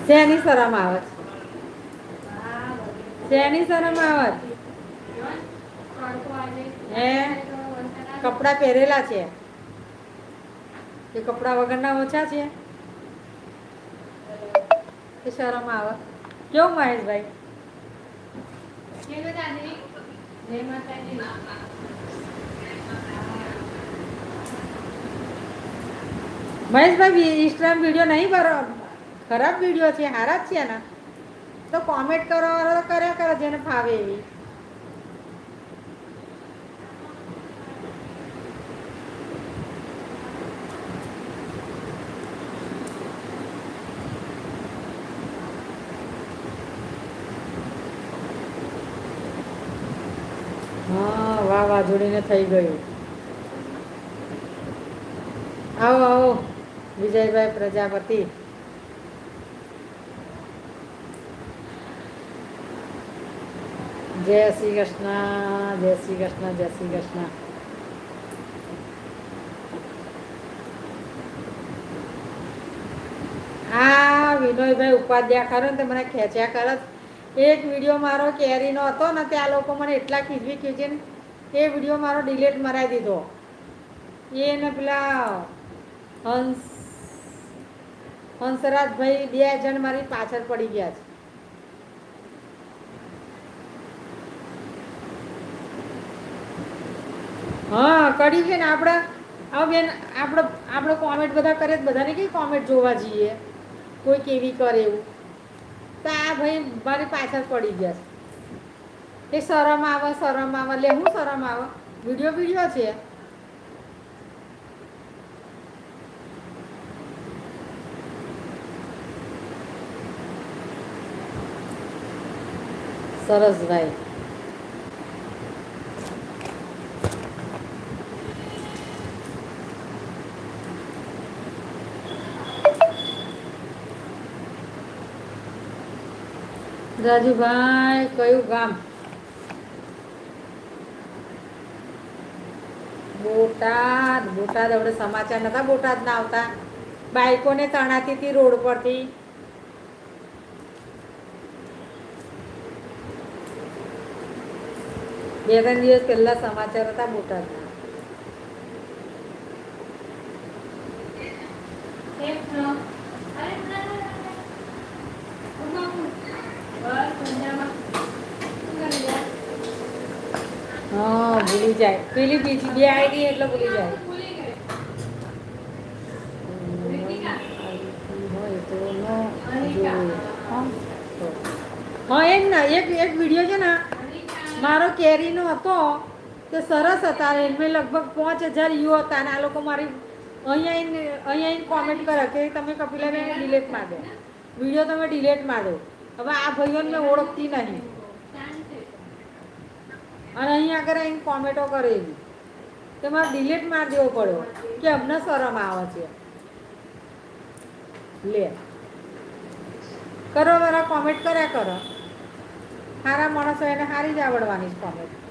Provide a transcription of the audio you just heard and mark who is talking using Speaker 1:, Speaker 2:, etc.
Speaker 1: શેની શરમ આવે છે? શેની શરમ આવે હે? કપડાં પહેરેલા છે એ કપડાં વગરના ઓછા છે કે શરમ આવે? કેવું મહેશભાઈ? મહેશભાઈ ઇન્સ્ટાગ્રામ વિડીયો નહીં કરો? ખરાબ વિડીયો છે? હારા જ છે ને? તો કોમેન્ટ કરો કર્યા કરો જેને ફાવે એવી. હા વાવાઝોડીને થઈ ગયું. આવો આવો વિજયભાઈ પ્રજાપતિ. જય શ્રી કૃષ્ણ, જય શ્રી કૃષ્ણ, જય શ્રી કૃષ્ણ. આ વિનોયભાઈ ઉપાધ્યાય ખરો ને તે મને ખેંચ્યા કરે. એક વિડીયો મારો કેરીનો હતો ને ત્યાં લોકો મને એટલા ખીજવી ખીજીને એ વિડીયો મારો ડિલીટ મરાવી દીધો. એને પેલા હંસરાજભાઈ 2 જણ મારી પાછળ પડી ગયા છે. હા કરી છે ને આપણે. હવે બેન આપણે કોમેન્ટ બધા કરીએ બધાને કઈ કોમેન્ટ જોવા જઈએ? કોઈ કેવી કરે એવું? તો આ ભાઈ મારી પાછળ પડી ગયા છે. એ શરમ આવે, શરમ આવે. લે હું શરમ આવે? વિડીયો છે. સરસભાઈ રાજુભાઈ કયું ગામ? બોટાદ. બોટાદ હવે સમાચાર નતા બોટાદ ના આવતા? બાઈકોને તણાતી હતી રોડ પરથી. બે 3 દિવસ પહેલા સમાચાર હતા બોટાદના. હા ભૂલી જાય. પેલી બીજી 2 આઈડી એટલે ભૂલી જાય. હા એમ ના એક વિડીયો છે ને મારો કેરીનો હતો તે સરસ હતા. એમને લગભગ 5000 વ્યૂ હતા અને આ લોકો મારી અહીંયા કોમેન્ટ કરે કે તમે કપિલાબેન ડિલેટ માર દો વિડીયો, તમે ડિલેટ માર દો. હવે આ ભાઈઓને મેં ઓળખતી નહીં અને અહીંયા આગળ આવીને કોમેન્ટો કરે એવી તો મારે ડિલેટ મારી દેવો પડ્યો કે અમને શરમ આવે છે. લે કરો મારા કોમેન્ટ કર્યા કરો. સારા માણસો એને સારી જ આવડવાની જ કોમેન્ટ.